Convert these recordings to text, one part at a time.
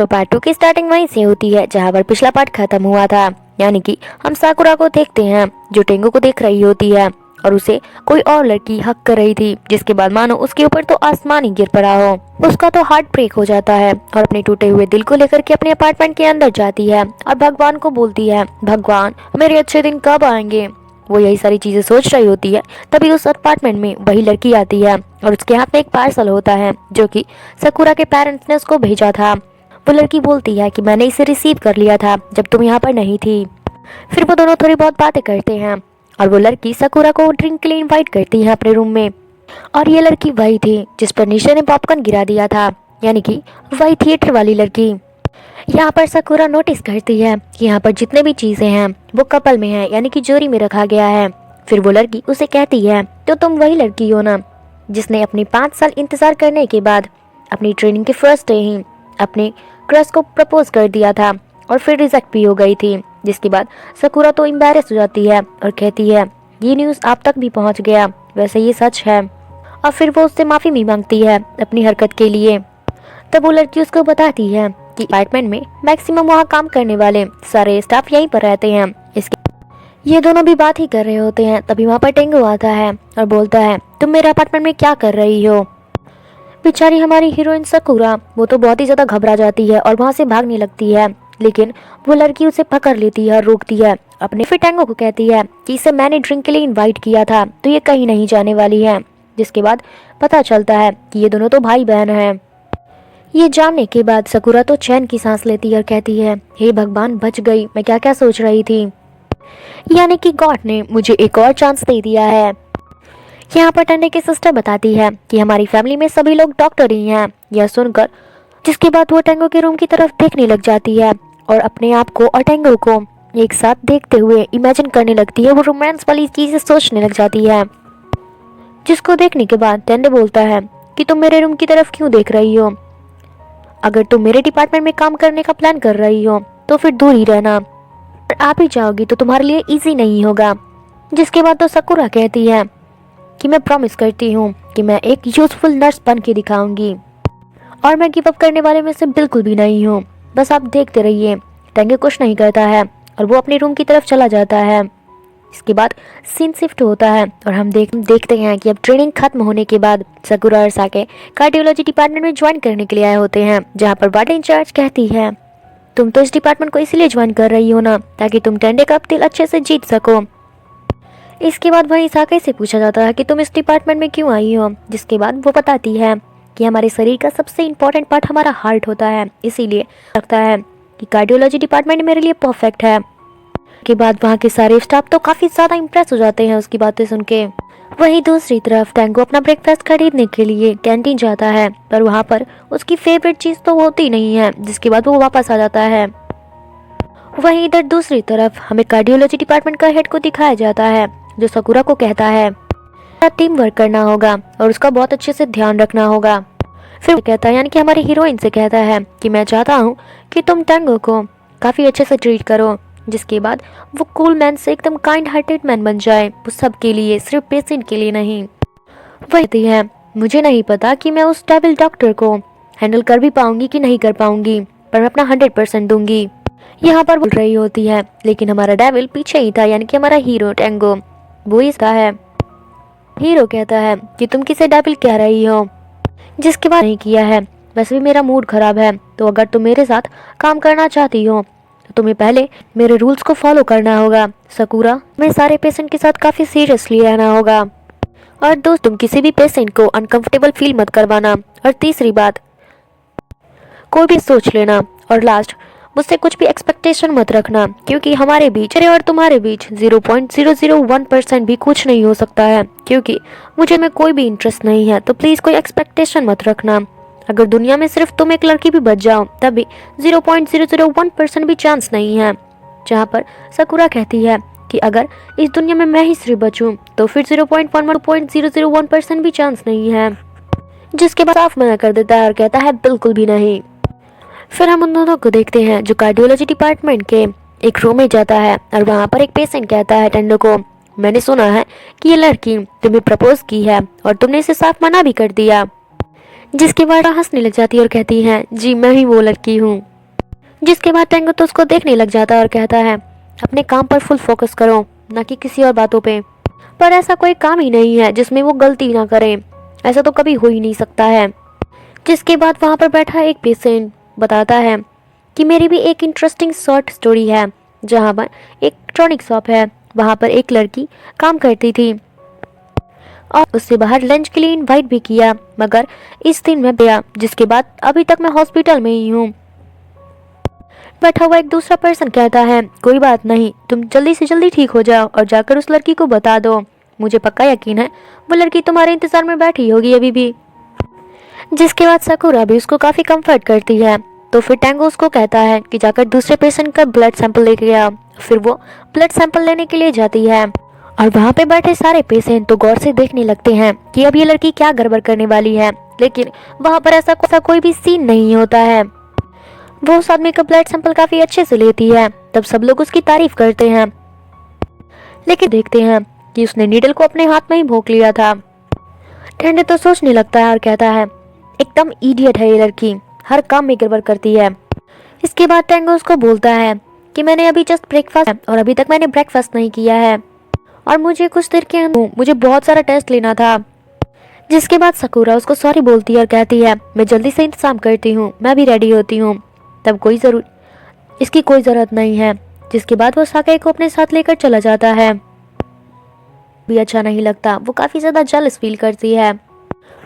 तो पार्ट 2 की स्टार्टिंग वहीं से होती है जहाँ पर पिछला पार्ट खत्म हुआ था। यानी कि हम साकुरा को देखते हैं जो टेंगो को देख रही होती है और उसे कोई और लड़की हक कर रही थी, जिसके बाद मानो उसके ऊपर तो आसमान ही गिर पड़ा हो। उसका तो हार्ट ब्रेक हो जाता है और अपने टूटे हुए दिल को लेकर के अपने अपार्टमेंट के अंदर जाती है और भगवान को बोलती है, भगवान मेरे अच्छे दिन कब आएंगे। वो यही सारी चीजें सोच रही होती है, तभी उस अपार्टमेंट में वही लड़की आती है और उसके हाथ में एक पार्सल होता है जो कि साकुरा के पेरेंट्स ने उसको भेजा था। वो लड़की बोलती है कि मैंने इसे रिसीव कर लिया था जब तुम यहाँ पर नहीं थी। फिर वो दोनों थोड़ी बहुत बातें करते हैं और वो लड़की साकुरा को ड्रिंक के लिए इनवाइट करती है अपने रूम में। और ये लड़की वही थी जिस पर निशा ने पॉपकॉर्न गिरा दिया था, यानी कि वही थिएटर वाली लड़की। यहाँ पर साकुरा नोटिस करती है कि यहाँ पर जितने भी चीजें हैं वो कपल में है, यानी कि जोड़ी में रखा गया है। फिर वो लड़की उसे कहती है, तो तुम वही लड़की हो ना जिसने अपने 5 साल इंतजार करने के बाद अपनी ट्रेनिंग के फर्स्ट डे ही अपने क्रश को प्रपोज कर दिया था और फिर रिजेक्ट भी हो गई थी। जिसके बाद साकुरा तो एम्बैरेस हो जाती है और कहती है, ये न्यूज़ आप तक भी पहुंच गया, वैसे ये सच है। और फिर वो उससे माफ़ी भी मांगती है अपनी हरकत के लिए। तब वो लड़की उसको बताती है कि अपार्टमेंट में मैक्सिमम वहाँ काम करने वाले सारे स्टाफ यहीं पर रहते हैं। इसके ये दोनों भी बात ही कर रहे होते हैं, तभी वहाँ पर टेंगो आता है और बोलता है, तुम मेरे अपार्टमेंट में क्या कर रही हो। बेचारी हमारी हीरोइन साकुरा वो तो बहुत ही ज़्यादा घबरा जाती है और वहाँ से भागने लगती है, लेकिन वो लड़की उसे पकड़ लेती है और रोकती है। अपने फिर टेंगो को कहती है कि इसे मैंने ड्रिंक के लिए इनवाइट किया था तो ये कहीं नहीं जाने वाली है। जिसके बाद पता चलता है कि ये दोनों तो भाई बहन हैं। ये जानने के बाद साकुरा तो चैन की सांस लेती है और कहती है, हे भगवान बच गई, मैं क्या क्या सोच रही थी। यानी कि गॉड ने मुझे एक और चांस दे दिया है। यहाँ पर टेंडे की सिस्टर बताती है कि हमारी फैमिली में सभी लोग डॉक्टर ही हैं। यह सुनकर जिसके बाद वो टेंगो के रूम की तरफ देखने लग जाती है और अपने आप को और टेंगो को एक साथ देखते हुए इमेजिन करने लगती है। वो रोमांस वाली चीजें सोचने लग जाती है, जिसको देखने के बाद टेंडे बोलता है कि तुम मेरे रूम की तरफ क्यों देख रही हो। अगर तुम मेरे डिपार्टमेंट में काम करने का प्लान कर रही हो तो फिर दूर ही रहना, और आप ही जाओगी तो तुम्हारे लिए इजी नहीं होगा। जिसके बाद तो साकुरा कहती है कि मैं प्रॉमिस करती हूँ कि मैं एक यूजफुल नर्स बन के दिखाऊंगी और मैं गिव अप करने वाले में से बिल्कुल भी नहीं हूँ, बस आप देखते रहिए। टेंगे कुछ नहीं करता है और वो अपने रूम की तरफ चला जाता है। इसके बाद सीन शिफ्ट होता है और हम देखते हैं कि अब ट्रेनिंग खत्म होने के बाद साकुरा और साके कार्डियोलॉजी डिपार्टमेंट में ज्वाइन करने के लिए आए होते हैं, जहाँ पर वार्डन इंचार्ज कहती है, तुम तो इस डिपार्टमेंट को इसलिए ज्वाइन कर रही हो ना ताकि तुम टेंडे का दिल अच्छे से जीत सको। इसके बाद वहीं साके से पूछा जाता है कि तुम इस डिपार्टमेंट में क्यों आई हो। जिसके बाद वो बताती है कि हमारे शरीर का सबसे इम्पोर्टेंट पार्ट हमारा हार्ट होता है, इसीलिए लगता है कि कार्डियोलॉजी डिपार्टमेंट मेरे लिए परफेक्ट है। के बाद वहाँ के सारे स्टाफ तो काफ़ी ज़्यादा इम्प्रेस हो जाते हैं उसकी बातें सुन के। वहीं दूसरी तरफ टेंगो अपना ब्रेकफास्ट खरीदने के लिए कैंटीन जाता है, पर वहाँ पर उसकी फेवरेट चीज़ तो होती नहीं है। जिसके बाद वो वापस आ जाता है। वहीं इधर दूसरी तरफ हमें कार्डियोलॉजी डिपार्टमेंट का हेड को दिखाया जाता है, जो साकुरा को कहता है टीम वर्क करना होगा और उसका बहुत अच्छे से ध्यान रखना होगा। फिर कहता है, यानी कि हमारी हीरोइन से कहता है कि मैं चाहता हूँ कि तुम टेंगो को काफ़ी अच्छे से ट्रीट करो। जिसके बाद वो कूल मैन से एकदम काइंड हार्टेड मैन बन जाए, वो सबके लिए, सिर्फ पेशेंट के लिए नहीं। वह कहती है, मुझे नहीं पता कि मैं उस डेविल डॉक्टर को हैंडल कर भी पाऊंगी कि नहीं कर पाऊंगी, पर मैं अपना 100% दूंगी। यहाँ पर बोल रही होती है, लेकिन हमारा डेविल पीछे ही था, यानी कि हमारा हीरो टेंगो वो इसका है। हीरो कहता है कि तुम किसे डेविल कह रही हो। जिसके बाद नहीं किया है, वैसे भी मेरा मूड खराब है, तो अगर तुम मेरे साथ काम करना चाहती हो तो तुम्हें पहले मेरे रूल्स को फॉलो करना होगा। साकुरा, मैं सारे पेशेंट के साथ काफ़ी सीरियसली रहना होगा, और दोस्त तुम किसी भी पेशेंट को अनकंफर्टेबल फील मत करवाना। और तीसरी बात, कोई भी सोच लेना। और लास्ट, मुझसे कुछ भी एक्सपेक्टेशन मत रखना, क्योंकि हमारे बीच और तुम्हारे बीच 0.001% भी कुछ नहीं हो सकता है, क्योंकि मुझे में कोई भी इंटरेस्ट नहीं है। तो प्लीज़ कोई एक्सपेक्टेशन मत रखना। अगर दुनिया में सिर्फ तुम एक लड़की भी बच जाओ तब भी 0.001% भी चांस नहीं है। जहाँ पर साकुरा कहती है कि अगर इस दुनिया में मैं ही सिर्फ बचूं तो फिर 0.001% भी चांस नहीं है। जिसके बाद साफ मना कर देता है और कहता है बिल्कुल भी नहीं। फिर हम उन दोनों को देखते हैं जो कार्डियोलॉजी डिपार्टमेंट के एक रूम में जाता है और वहाँ पर एक पेशेंट कहता है टेंडो को, मैंने सुना है कि ये लड़की तुम्हें प्रपोज की है और तुमने इसे साफ मना भी कर दिया। जिसके बाद हंसने लग जाती है और कहती है, जी मैं ही वो लड़की हूँ। जिसके बाद टेंगो तो उसको देखने लग जाता है और कहता है अपने काम पर फुल फोकस करो, ना कि किसी और बातों पे। पर ऐसा कोई काम ही नहीं है जिसमें वो गलती ना करे, ऐसा तो कभी हो ही नहीं सकता है। जिसके बाद वहाँ पर बैठा एक पेशेंट बताता है कि मेरी भी एक इंटरेस्टिंग शॉर्ट स्टोरी है, जहाँ पर एक इलेक्ट्रॉनिक शॉप है, वहाँ पर एक लड़की काम करती थी और उससे बाहर लंच के लिए इनवाइट भी किया, मगर इस दिन मैं गया, जिसके बाद अभी तक मैं हॉस्पिटल में ही हूँ। बैठा हुआ एक दूसरा पर्सन कहता है कोई बात नहीं, तुम जल्दी से जल्दी ठीक हो जाओ और जाकर उस लड़की को बता दो, मुझे पक्का यकीन है वो लड़की तुम्हारे इंतजार में बैठी होगी अभी भी। जिसके बाद साकुरा भी उसको काफ़ी कंफर्ट करती है। तो फिर टेंगो उसको कहता है कि जाकर दूसरे पेशेंट का ब्लड सैंपल लेके आ। फिर वो ब्लड सैंपल लेने के लिए जाती है और वहाँ पे बैठे सारे पेशेंट तो गौर से देखने लगते हैं कि अब ये लड़की क्या गड़बड़ करने वाली है, लेकिन वहाँ पर ऐसा कोई भी सीन नहीं होता है। वो उस आदमी का ब्लड सैंपल काफ़ी अच्छे से लेती है, तब सब लोग उसकी तारीफ करते हैं, लेकिन देखते हैं कि उसने नीडल को अपने हाथ में ही भोंक लिया था। टेंडो तो सोचने लगता है और कहता है एकदम इडियट है ये लड़की, हर काम में गड़बड़ करती है। इसके बाद टेंगो उसको बोलता है कि मैंने अभी जस्ट ब्रेकफास्ट और अभी तक मैंने ब्रेकफास्ट नहीं किया है और मुझे कुछ देर के अंदर मुझे बहुत सारा टेस्ट लेना था। जिसके बाद साकुरा उसको सॉरी बोलती है और कहती है मैं जल्दी से इंतजाम करती हूँ, मैं भी रेडी होती हूँ, तब इसकी कोई ज़रूरत नहीं है। जिसके बाद वो साके को अपने साथ लेकर चला जाता है। भी अच्छा नहीं लगता, वो काफ़ी ज़्यादा जेलस फील करती है।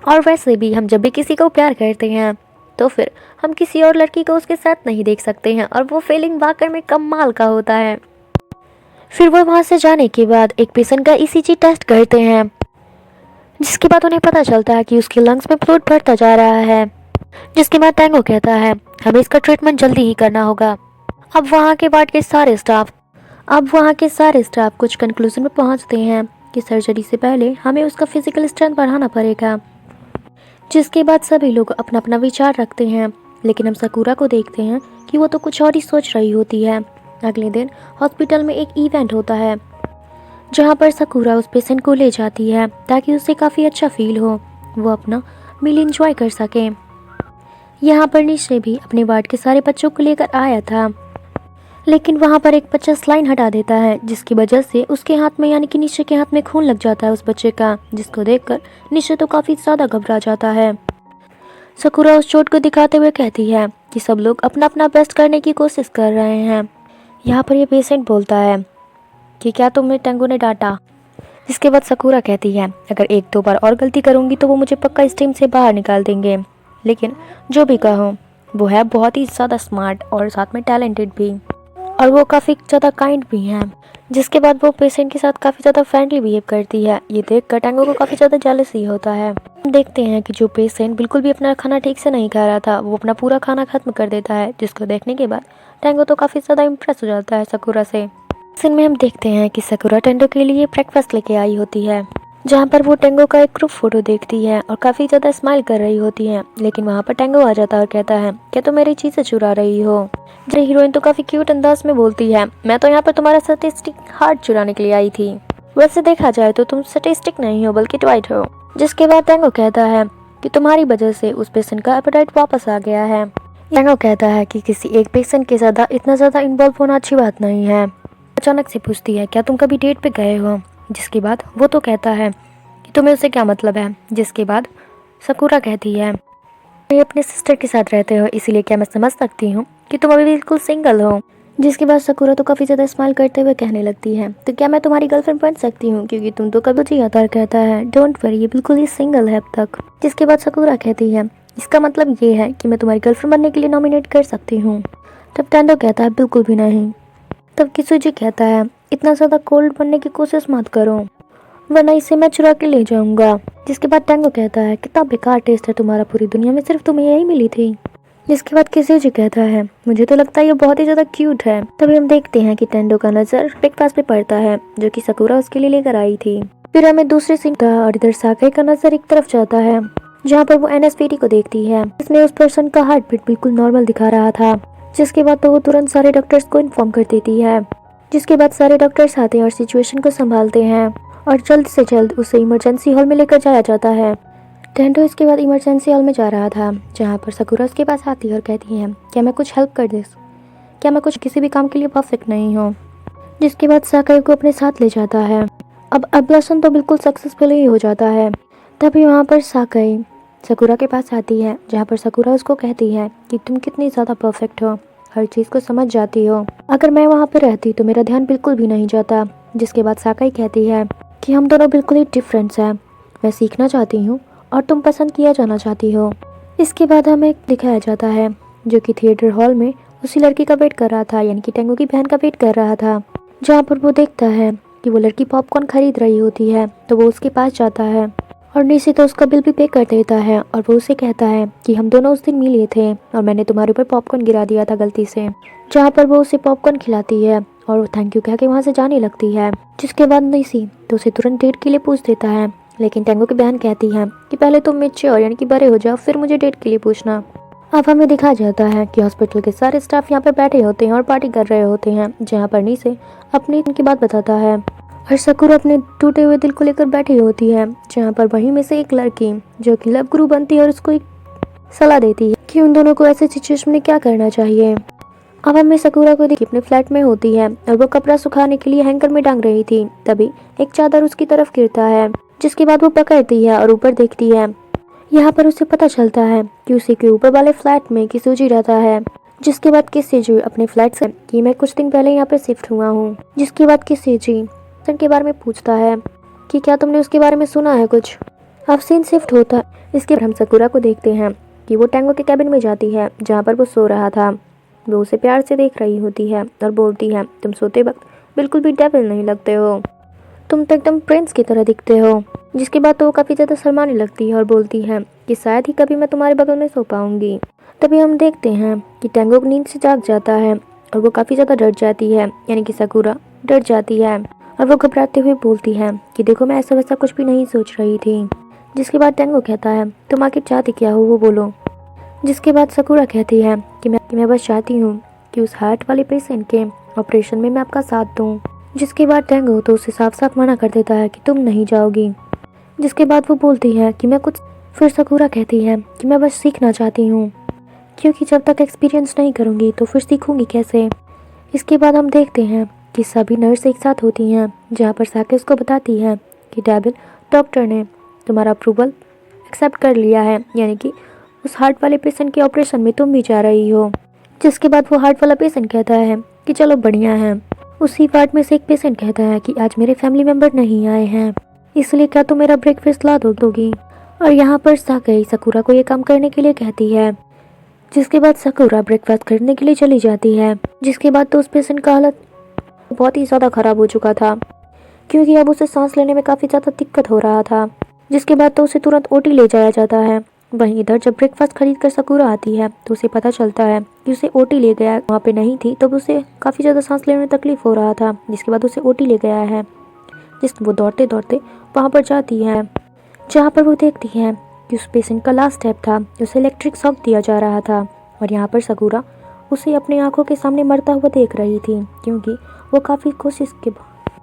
और वैसे भी हम जब भी किसी को प्यार करते हैं तो फिर हम किसी और लड़की को उसके साथ नहीं देख सकते हैं, और वो फीलिंग वाकई में कमाल का होता है। फिर वो वहाँ से जाने के बाद एक पेशेंट का ईसीजी टेस्ट करते हैं, जिसके बाद उन्हें पता चलता है कि उसके लंग्स में फ्लूइड बढ़ता जा रहा है। जिसके बाद टेंगो कहता है हमें इसका ट्रीटमेंट जल्दी ही करना होगा। अब वहाँ के वार्ड के सारे स्टाफ कुछ कंक्लूजन में पहुँचते हैं कि सर्जरी से पहले हमें उसका फिजिकल स्ट्रेंथ बढ़ाना पड़ेगा। जिसके बाद सभी लोग अपना अपना विचार रखते हैं, लेकिन हम साकुरा को देखते हैं कि वो तो कुछ और ही सोच रही होती है। अगले दिन हॉस्पिटल में एक इवेंट होता है, जहाँ पर साकुरा उस पेशेंट को ले जाती है ताकि उसे काफ़ी अच्छा फील हो, वो अपना मील एंजॉय कर सके। यहाँ पर निशे भी अपने वार्ड के सारे बच्चों को लेकर आया था, लेकिन वहाँ पर एक बच्चा स्लाइन हटा देता है, जिसकी वजह से उसके हाथ में यानी कि निशे के हाथ में खून लग जाता है उस बच्चे का, जिसको देखकर निशे तो काफ़ी ज़्यादा घबरा जाता है। साकुरा उस चोट को दिखाते हुए कहती है कि सब लोग अपना अपना बेस्ट करने की कोशिश कर रहे हैं। यहाँ पर ये पेशेंट बोलता है कि क्या तुम्हें टेंगो ने डांटा। जिसके बाद साकुरा कहती है अगर एक दो बार और गलती करूँगी तो वो मुझे पक्का इस टीम से बाहर निकाल देंगे, लेकिन जो भी कहो वो है बहुत ही ज़्यादा स्मार्ट और साथ में टैलेंटेड भी, और वो काफ़ी ज़्यादा काइंड भी हैं। जिसके बाद वो पेशेंट के साथ काफ़ी ज़्यादा फ्रेंडली बिहेव करती है। ये देखकर टेंगो को काफ़ी ज़्यादा जेलसी होता है। देखते हैं कि जो पेशेंट बिल्कुल भी अपना खाना ठीक से नहीं खा रहा था, वो अपना पूरा खाना खत्म कर देता है, जिसको देखने के बाद टेंगो तो काफ़ी ज़्यादा इम्प्रेस हो जाता है साकुरा से। सीन में हम देखते हैं कि साकुरा टेंगो के लिए ब्रेकफास्ट लेके आई होती है, जहाँ पर वो टेंगो का एक ग्रुप फोटो देखती है और काफ़ी ज़्यादा स्माइल कर रही होती है। लेकिन वहाँ पर टेंगो आ जाता है और कहता है क्या तुम मेरी चीज़ें चुरा रही हो। जो हीरोइन तो काफ़ी क्यूट अंदाज में बोलती है मैं तो यहाँ पर तुम्हारा स्टैटिस्टिक हार्ट चुराने के लिए आई थी, वैसे देखा जाए तो तुम स्टैटिस्टिक नहीं हो बल्कि ट्वाइट हो। जिसके बाद टेंगो कहता है कि तुम्हारी वजह से उस पेशेंट का एपेटाइट वापस आ गया है। टेंगो कहता है कि किसी एक पेशेंट के ज़्यादा इतना ज़्यादा इन्वॉल्व होना अच्छी बात नहीं है। अचानक से पूछती है क्या तुम कभी डेट पे गए हो। जिसके बाद वो तो कहता है कि तुम्हें उससे क्या मतलब है। जिसके बाद साकुरा कहती है तुम अपने सिस्टर के साथ रहते हो, इसीलिए क्या मैं समझ सकती हूँ कि तुम अभी बिल्कुल सिंगल हो। जिसके बाद साकुरा तो काफ़ी ज़्यादा स्माइल करते हुए कहने लगती है तो क्या मैं तुम्हारी गर्लफ्रेंड बन सकती हूँ, क्योंकि तुम तो कभी जी आता। कहता है डोंट वरी, ये बिल्कुल ही सिंगल है अब तक। जिसके बाद साकुरा कहती है इसका मतलब ये है कि मैं तुम्हारी गर्लफ्रेंड बनने के लिए नॉमिनेट कर सकती हूँ। तब टेंडो कहता है बिल्कुल भी नहीं। तब किसुजी कहता है इतना ज़्यादा कोल्ड बनने की कोशिश मत करो, वरना इसे मैं चुरा के ले जाऊंगा। जिसके बाद टेंगो कहता है कितना बेकार टेस्ट है तुम्हारा, पूरी दुनिया में सिर्फ तुम्हें यही मिली थी। जिसके बाद किसुजी कहता है मुझे तो लगता है ये बहुत ही ज़्यादा क्यूट है। तभी हम देखते हैं कि टेंडो का नज़र ब्रेकफास्ट पे पड़ता है जो कि साकुरा उसके लिए लेकर आई थी। फिर हमें दूसरे सीन था और इधर साके का नज़र एक तरफ जाता है, जहाँ पर वो एनएसपीटी को देखती है। इसमें उस पर्सन का हार्ट बीट बिल्कुल नॉर्मल दिखा रहा था। जिसके बाद तो वो तुरंत सारे डॉक्टर्स को इन्फॉर्म कर देती है। जिसके बाद सारे डॉक्टर्स आते हैं और सिचुएशन को संभालते हैं और जल्द से जल्द उसे इमरजेंसी हॉल में लेकर जाया जाता है। टेंडो इसके बाद इमरजेंसी हॉल में जा रहा था, जहाँ पर साकुरा उसके पास आती है और कहती है क्या मैं कुछ हेल्प कर दे। क्या मैं कुछ किसी भी काम के लिए परफेक्ट नहीं हूँ। जिसके बाद साकई को अपने साथ ले जाता है। अब अब्लासन तो बिल्कुल सक्सेसफुल ही हो जाता है। तभी वहाँ पर साकई सकुरा के पास आती है, जहाँ पर सकुरा उसको कहती है कि तुम कितनी ज़्यादा परफेक्ट हो, हर चीज़ को समझ जाती हो, अगर मैं वहाँ पर रहती तो मेरा ध्यान बिल्कुल भी नहीं जाता। जिसके बाद साकई कहती है कि हम दोनों बिल्कुल ही डिफरेंट्स हैं, मैं सीखना चाहती हूँ और तुम पसंद किया जाना चाहती हो। इसके बाद हमें दिखाया जाता है जो कि थिएटर हॉल में उसी लड़की का वेट कर रहा था, यानी कि टेंगो की बहन का वेट कर रहा था। जहाँ पर वो देखता है कि वो लड़की पॉपकॉर्न खरीद रही होती है, तो वो उसके पास जाता है और नीचे तो उसका बिल भी पे कर देता है। और वो उसे कहता है कि हम दोनों उस दिन मिले थे और मैंने तुम्हारे ऊपर पॉपकॉर्न गिरा दिया था गलती से। जहाँ पर वो उसे पॉपकॉर्न खिलाती है और वो थैंक यू कह के वहाँ से जाने लगती है। जिसके बाद नीसी तो उसे तुरंत डेट के लिए पूछ देता है, लेकिन टेंगो की बहन कहती है कि पहले तुम मैच्योर यानी कि बड़े हो जाओ, फिर मुझे डेट के लिए पूछना। अब हमें दिखाया जाता है कि हॉस्पिटल के सारे स्टाफ यहाँ पर बैठे होते हैं और पार्टी कर रहे होते हैं, जहाँ पर नीसे अपनी की बात बताता है और सकुरा अपने टूटे हुए दिल को लेकर बैठी होती है। जहाँ पर वहीं में से एक लड़की जो कि लव गुरु बनती है और उसको एक सलाह देती है कि उन दोनों को ऐसे सिचुएशन में क्या करना चाहिए। अब हमें सकुरा को देखी अपने फ्लैट में होती है और वो कपड़ा सुखाने के लिए हैंगर में टांग रही थी। तभी एक चादर उसकी तरफ गिरता है, जिसके बाद वो पकड़ती है और ऊपर देखती है। यहाँ पर उसे पता चलता है कि उसी के ऊपर वाले फ्लैट में किसुजी रहता है। जिसके बाद किसुजी अपने फ्लैट से कि मैं कुछ दिन पहले यहाँ पे शिफ्ट हुआ हूँ। जिसके बाद किसुजी के बारे में पूछता है कि क्या तुमने उसके बारे में सुना है कुछ। अब सीन शिफ्ट होता है। इसके बाद हम सकुरा को देखते हैं कि वो टेंगो के कैबिन में जाती है, जहाँ पर वो सो रहा था। वो उसे प्यार से देख रही होती है और बोलती है तुम सोते वक्त बिल्कुल भी डेविल नहीं लगते हो, तुम तो एकदम प्रिंस की तरह दिखते हो। जिसके बाद तो वो काफ़ी ज़्यादा शर्माने लगती है और बोलती है कि शायद ही कभी मैं तुम्हारे बगल में सो पाऊंगी। तभी हम देखते हैं कि टेंगो नींद से जाग जाता है और वो काफ़ी ज़्यादा डर जाती है, यानी कि सकुरा डर जाती है और वो घबराते हुए बोलती है कि देखो मैं ऐसा वैसा कुछ भी नहीं सोच रही थी। जिसके बाद टेंगो कहता है तुम आखिर चाहती क्या हो वो बोलो। जिसके बाद सकुरा कहती है कि मैं बस चाहती हूँ कि उस हार्ट वाले पेशेंट के ऑपरेशन में मैं आपका साथ दूँ। जिसके बाद टेंगो तो उसे साफ साफ मना कर देता है कि तुम नहीं जाओगी। जिसके बाद वो बोलती है कि मैं कुछ, फिर सकुरा कहती है कि मैं बस सीखना चाहती हूँ, क्योंकि जब तक एक्सपीरियंस नहीं करूँगी तो फिर सीखूंगी कैसे। इसके बाद हम देखते हैं कि सभी नर्स एक साथ होती हैं, जहाँ पर साके उसको बताती है कि डेविल डॉक्टर ने तुम्हारा अप्रूवल एक्सेप्ट कर लिया है, यानी कि उस हार्ट वाले पेशेंट के ऑपरेशन में तुम भी जा रही हो। जिसके बाद वो हार्ट वाला पेशेंट कहता है कि चलो बढ़िया है। उसी वार्ड में से एक पेशेंट कहता है कि आज मेरे फैमिली मेम्बर नहीं आए हैं, इसलिए क्या तुम मेरा ब्रेकफास्ट ला दोगी। और यहाँ पर साकई सकुरा को ये काम करने के लिए कहती है। जिसके बाद सकुरा ब्रेकफास्ट करने के लिए चली जाती है। जिसके बाद तो उस पेशेंट का हालत बहुत ही ज़्यादा ख़राब हो चुका था, क्योंकि अब उसे सांस लेने में काफ़ी ज़्यादा दिक्कत हो रहा था। जिसके बाद तो उसे तुरंत ओटी ले जाया जाता है। वहीं इधर जब ब्रेकफास्ट खरीद कर सकुरा आती है तो उसे पता चलता है कि उसे ओटी ले गया वहाँ पे नहीं थी, तब उसे काफ़ी ज़्यादा सांस लेने में तकलीफ हो रहा था। जिसके बाद उसे ओटी ले गया है। वो दौड़ते दौड़ते वहाँ पर जाती है, जहाँ पर वो देखती है कि उस पेशेंट का लास्ट स्टेप था, उसे इलेक्ट्रिक शॉक दिया जा रहा था। और यहाँ पर सकुरा उसे अपनी आंखों के सामने मरता हुआ देख रही थी, क्योंकि वो काफ़ी कोशिश के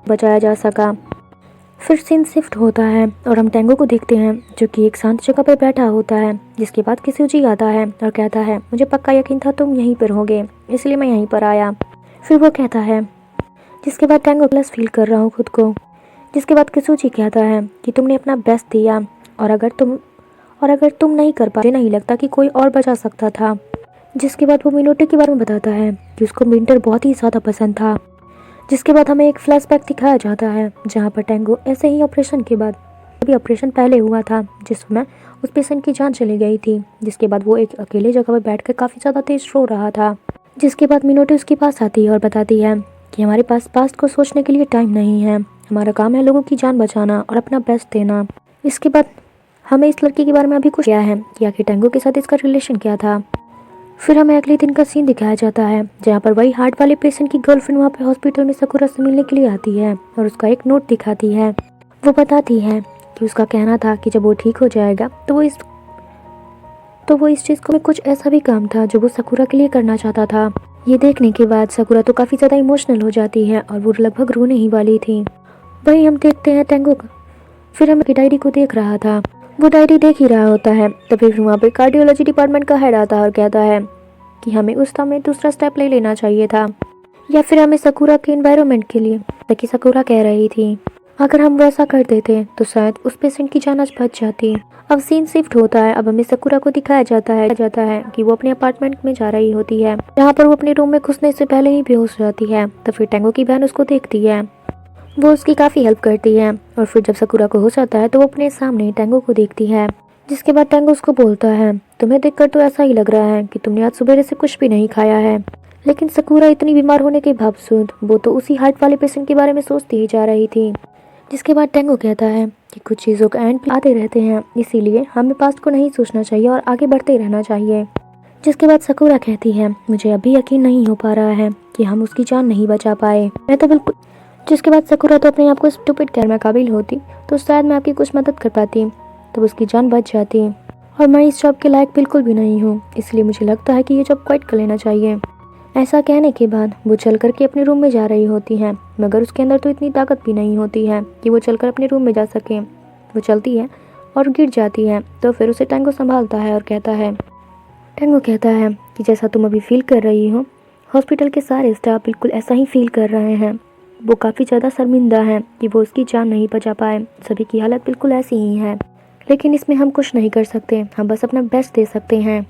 बचाया जा सका। फिर सीन शिफ्ट होता है और हम टेंगो को देखते हैं जो कि एक शांत जगह पर बैठा होता है। जिसके बाद किसुजी आता है और कहता है मुझे पक्का यकीन था तुम यहीं पर होगे, इसलिए मैं यहीं पर आया। फिर वो कहता है, जिसके बाद टेंगो प्लस फील कर रहा हूँ खुद को। जिसके बाद किसुजी कहता है कि तुमने अपना बेस्ट दिया और अगर तुम नहीं कर पाते, नहीं लगता कि कोई और बचा सकता था। जिसके बाद वो मिनोटे के बारे में बताता है कि उसको विंटर बहुत ही ज़्यादा पसंद था। जिसके बाद हमें एक फ्लैशबैक दिखाया जाता है, जहाँ पर टेंगो ऐसे ही ऑपरेशन के बाद, अभी ऑपरेशन पहले हुआ था जिसमें उस पेशेंट की जान चली गई थी। जिसके बाद वो एक अकेले जगह पर बैठकर काफ़ी ज़्यादा तेज रो रहा था। जिसके बाद मिनोटे उसके पास आती है और बताती है कि हमारे पास पास्ट को सोचने के लिए टाइम नहीं है, हमारा काम है लोगों की जान बचाना और अपना बेस्ट देना। इसके बाद हमें इस लड़की के बारे में अभी कुछ क्या है कि आखिर टेंगो के साथ इसका रिलेशन क्या था। फिर हमें अगले दिन का सीन दिखाया जाता है, जहाँ पर वही हार्ट वाले पेशेंट की गर्लफ्रेंड वहाँ पे हॉस्पिटल में सकुरा से मिलने के लिए आती है और उसका एक नोट दिखाती है। वो बताती है कि उसका कहना था कि जब वो ठीक हो जाएगा तो वो इस चीज़ को में कुछ ऐसा भी काम था जो वो सकुरा के लिए करना चाहता था। ये देखने के बाद सकुरा तो काफ़ी ज़्यादा इमोशनल हो जाती है और वो लगभग रोने ही वाली थी। वहीं हम देखते हैं टेंगो का, फिर हम डायरी को देख रहा था। वो डायरी देख ही रहा होता है, तभी फिर वहाँ पे कार्डियोलॉजी डिपार्टमेंट का हेड आता है और कहता है कि हमें उस समय दूसरा स्टेप ले लेना चाहिए था, या फिर हमें साकुरा के एनवायरनमेंट के लिए, ताकि साकुरा कह रही थी अगर हम वैसा कर देते तो शायद उस पेशेंट की जान आज बच जाती। अब सीन शिफ्ट होता है। अब हमें साकुरा को दिखाया जाता है कि वो अपने अपार्टमेंट में जा रही होती है, जहाँ पर वो अपने रूम में घुसने से पहले ही बेहोश हो जाती है। तो फिर टेंगो की बहन उसको देखती है, वो उसकी काफ़ी हेल्प करती है। और फिर जब साकुरा को होश आता है तो वो अपने सामने टेंगो को देखती है, जिसके बाद टेंगो उसको बोलता है तुम्हें देखकर तो ऐसा ही लग रहा है कि तुमने आज सुबह से कुछ भी नहीं खाया है। लेकिन साकुरा इतनी बीमार होने के बावजूद वो तो उसी हार्ट वाले पेशेंट के बारे में सोचती ही जा रही थी। जिसके बाद टेंगो कहता है कि कुछ चीज़ों का एंड आते रहते हैं, इसीलिए हमें पास्ट को नहीं सोचना चाहिए और आगे बढ़ते रहना चाहिए। जिसके बाद साकुरा कहती है मुझे अभी यकीन नहीं हो पा रहा है कि हम उसकी जान नहीं बचा पाए, मैं तो बिल्कुल। जिसके बाद साकुरा तो अपने आप को स्टूपिड कहने में काबिल होती तो शायद मैं आपकी कुछ मदद कर पाती, तब उसकी जान बच जाती। और मैं इस जॉब के लायक बिल्कुल भी नहीं हूँ, इसलिए मुझे लगता है कि ये जॉब क्विट कर लेना चाहिए। ऐसा कहने के बाद वो चल करके अपने रूम में जा रही होती है, मगर उसके अंदर तो इतनी ताकत भी नहीं होती है कि वो चलकर अपने रूम में जा सके। वो चलती है और गिर जाती है। तो फिर उसे टेंगो संभालता है और टेंगो कहता है कि जैसा तुम अभी फील कर रही हो, हॉस्पिटल के सारे स्टाफ बिल्कुल ऐसा ही फील कर रहे हैं। वो काफ़ी ज़्यादा शर्मिंदा हैं कि वो उसकी जान नहीं बचा पाए। सभी की हालत बिल्कुल ऐसी ही है, लेकिन इसमें हम कुछ नहीं कर सकते, हम बस अपना बेस्ट दे सकते हैं।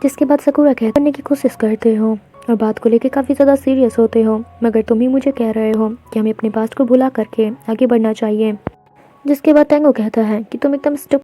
जिसके बाद साकुरा करने की कोशिश करते हो और बात को लेकर काफ़ी ज़्यादा सीरियस होते हो, मगर तुम ही मुझे कह रहे हो कि हमें अपने पास्ट को भुला करके आगे बढ़ना चाहिए। जिसके बाद टेंगो कहता है कि तुम एकदम